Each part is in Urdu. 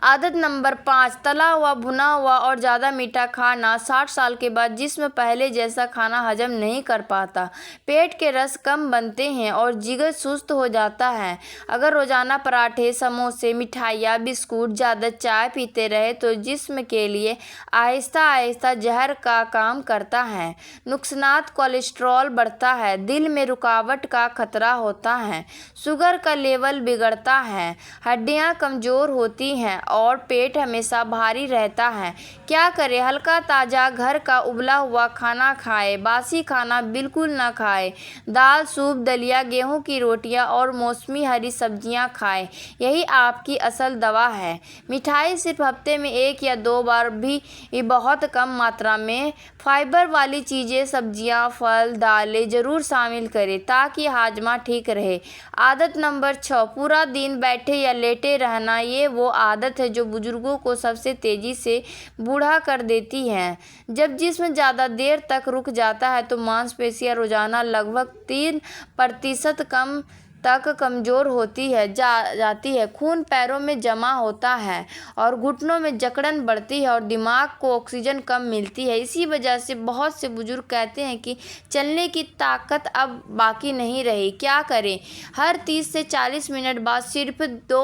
عادت نمبر 5، تلا ہوا، بھنا ہوا اور زیادہ میٹھا کھانا۔ 60 سال کے بعد جسم پہلے جیسا کھانا ہضم نہیں کر پاتا، پیٹ کے رس کم بنتے ہیں اور جگر سست ہو جاتا ہے۔ اگر روزانہ پراٹھے، سموسے، مٹھائیاں، بسکٹ، زیادہ چائے پیتے رہے تو جسم کے لیے آہستہ آہستہ زہر کا کام کرتا ہے۔ نقصانات: کولیسٹرول بڑھتا ہے، دل میں رکاوٹ کا خطرہ ہوتا ہے، شوگر کا لیول بگڑتا ہے، ہڈیاں کمزور ہوتی ہیں اور پیٹ ہمیشہ بھاری رہتا ہے۔ کیا کریں؟ ہلکا تازہ گھر کا ابلا ہوا کھانا کھائیں، باسی کھانا بالکل نہ کھائیں۔ دال، سوپ، دلیا، گیہوں کی روٹیاں اور موسمی ہری سبزیاں کھائیں، یہی آپ کی اصل دوا ہے۔ مٹھائی صرف ہفتے میں 1 یا 2 بار بھی بہت کم ماترا میں۔ فائبر والی چیزیں، سبزیاں، پھل، دالیں ضرور شامل کریں تاکہ ہاضمہ ٹھیک رہے۔ عادت نمبر 6، پورا دن بیٹھے یا لیٹے رہنا۔ یہ وہ عادت ہے جو بزرگوں کو سب سے تیزی سے بوڑھا کر دیتی ہے۔ جب جسم زیادہ دیر تک رک جاتا ہے تو مانس پیشیاں روزانہ لگ بھگ 3% کم تک کمزور ہوتی جاتی ہے، خون پیروں میں جمع ہوتا ہے اور گھٹنوں میں جکڑن بڑھتی ہے اور دماغ کو آکسیجن کم ملتی ہے۔ اسی وجہ سے بہت سے بزرگ کہتے ہیں کہ چلنے کی طاقت اب باقی نہیں رہی۔ کیا کریں؟ ہر 30 سے 40 منٹ بعد صرف 2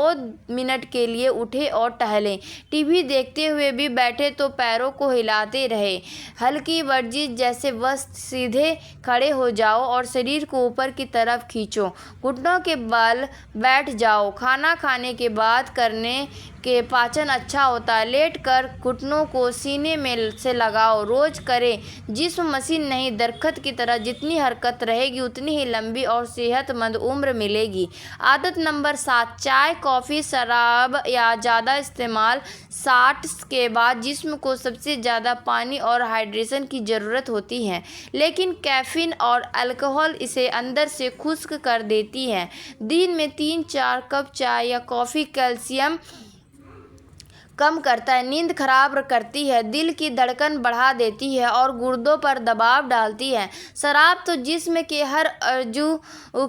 منٹ کے لیے اٹھیں اور ٹہلیں۔ ٹی وی دیکھتے ہوئے بھی بیٹھے تو پیروں کو ہلاتے رہیں۔ ہلکی ورزش جیسے بس سیدھے کھڑے ہو جاؤ اور شریر کو اوپر کی طرف کھینچو، گھٹنوں کے بل بیٹھ جاؤ۔ کھانا کھانے کے بعد کرنے کے پاچن اچھا ہوتا ہے۔ لیٹ کر گھٹنوں کو سینے میں سے لگاؤ، روز کریں۔ جسم مشین نہیں، درخت کی طرح جتنی حرکت رہے گی اتنی ہی لمبی اور صحت مند عمر ملے گی۔ عادت نمبر 7، چائے، کافی، شراب یا زیادہ استعمال۔ 60 کے بعد جسم کو سب سے زیادہ پانی اور ہائیڈریشن کی ضرورت ہوتی ہے، لیکن کیفین اور الکحل اسے اندر سے خشک کر دیتی ہے۔ دن میں 3-4 کپ چائے یا کافی کیلشیم کم کرتا ہے، نیند خراب کرتی ہے، دل کی دھڑکن بڑھا دیتی ہے اور گردوں پر دباؤ ڈالتی ہے۔ شراب تو جسم کے ہر عضو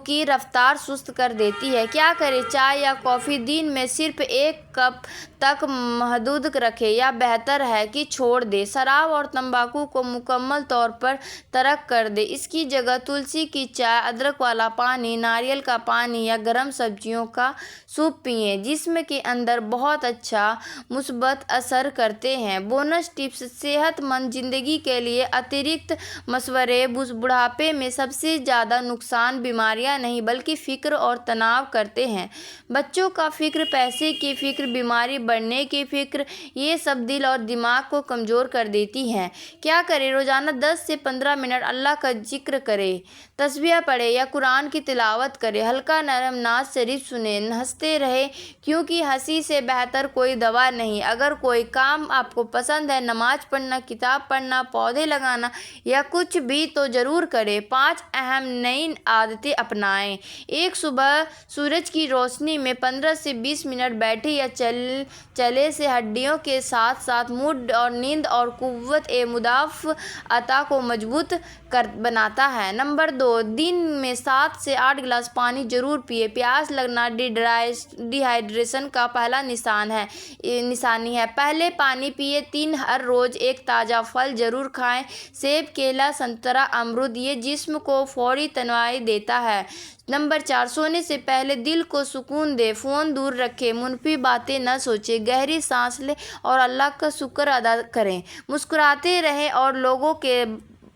کی رفتار سست کر دیتی ہے۔ کیا کریں؟ چائے یا کافی دن میں صرف 1 کپ تک محدود رکھیں یا بہتر ہے کہ چھوڑ دیں۔ شراب اور تمباکو کو مکمل طور پر ترک کر دیں۔ اس کی جگہ تلسی کی چائے، ادرک والا پانی، ناریل کا پانی یا گرم سبزیوں کا سوپ پئیں، جسم کے اندر بہت اچھا مثبت اثر کرتے ہیں۔ بونس ٹپس: صحت مند زندگی کے لیے اترکت مشورے۔ بڑھاپے میں سب سے زیادہ نقصان بیماریاں نہیں بلکہ فکر اور تناؤ کرتے ہیں۔ بچوں کا فکر، پیسے کی فکر، بیماری بڑھنے کی فکر، یہ سب دل اور دماغ کو کمزور کر دیتی ہیں۔ کیا کریں؟ روزانہ 10 سے 15 منٹ اللہ کا ذکر کریں، تسبیح پڑھیں یا قرآن کی تلاوت کریں۔ ہلکا نرم ناز شریف سنیں، ہنستے رہیں کیونکہ ہنسی سے بہتر کوئی دوا نہیں۔ اگر کوئی کام آپ کو پسند ہے، نماز پڑھنا، کتاب پڑھنا، پودے لگانا یا کچھ بھی، تو ضرور کریں۔ 5 اہم نئی عادتیں اپنائیں۔ 1، صبح سورج کی روشنی میں 15 سے 20 منٹ بیٹھیں یا چلیں سے ہڈیوں کے ساتھ ساتھ موڈ اور نیند اور قوت مدافعت کو مضبوط بناتا ہے۔ نمبر 2، دن میں 7 سے 8 گلاس پانی ضرور پئیں۔ پیاس لگنا ڈی ہائیڈریشن کا پہلا نشانی ہے۔ پہلے پانی پئیں۔ 3، ہر روز ایک تازہ پھل ضرور کھائیں، سیب، کیلا، سنترا، امرود، یہ جسم کو فوری توانائی دیتا ہے۔ نمبر 4، سونے سے پہلے دل کو سکون دیں، فون دور رکھیں، منفی باتیں نہ سوچیں، گہری سانس لیں اور اللہ کا شکر ادا کریں۔ مسکراتے رہیں اور لوگوں کے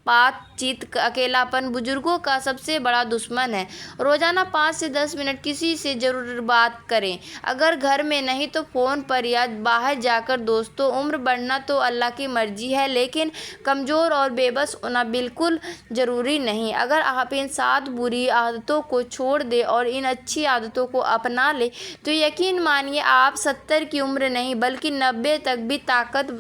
بات چیت۔ اکیلاپن بزرگوں کا سب سے بڑا دشمن ہے۔ روزانہ 5 سے 10 منٹ کسی سے ضرور بات کریں، اگر گھر میں نہیں تو فون پر یا باہر جا کر دوستوں۔ عمر بڑھنا تو اللہ کی مرضی ہے، لیکن کمزور اور بے بس ہونا بالکل ضروری نہیں۔ اگر آپ ان 7 بری عادتوں کو چھوڑ دیں اور ان اچھی عادتوں کو اپنا لیں تو یقین مانیے آپ 70 کی عمر نہیں بلکہ 90 تک بھی طاقت،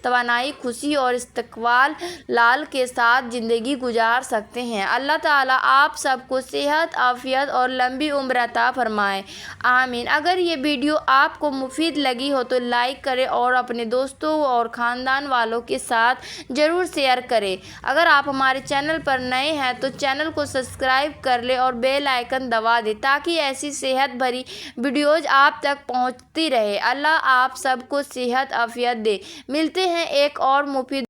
توانائی، خوشی اور استقبال لال کے ساتھ زندگی گزار سکتے ہیں۔ اللہ تعالیٰ آپ سب کو صحت، عافیت اور لمبی عمر عطا فرمائے، آمین۔ اگر یہ ویڈیو آپ کو مفید لگی ہو تو لائک کریں اور اپنے دوستوں اور خاندان والوں کے ساتھ ضرور شیئر کریں۔ اگر آپ ہمارے چینل پر نئے ہیں تو چینل کو سبسکرائب کر لیں اور بیل آئیکن دبا دیں تاکہ ایسی صحت بھری ویڈیوز آپ تک پہنچتی رہے۔ اللہ آپ سب کو صحت عافیت دے۔ ملتے ہیں ایک اور مفید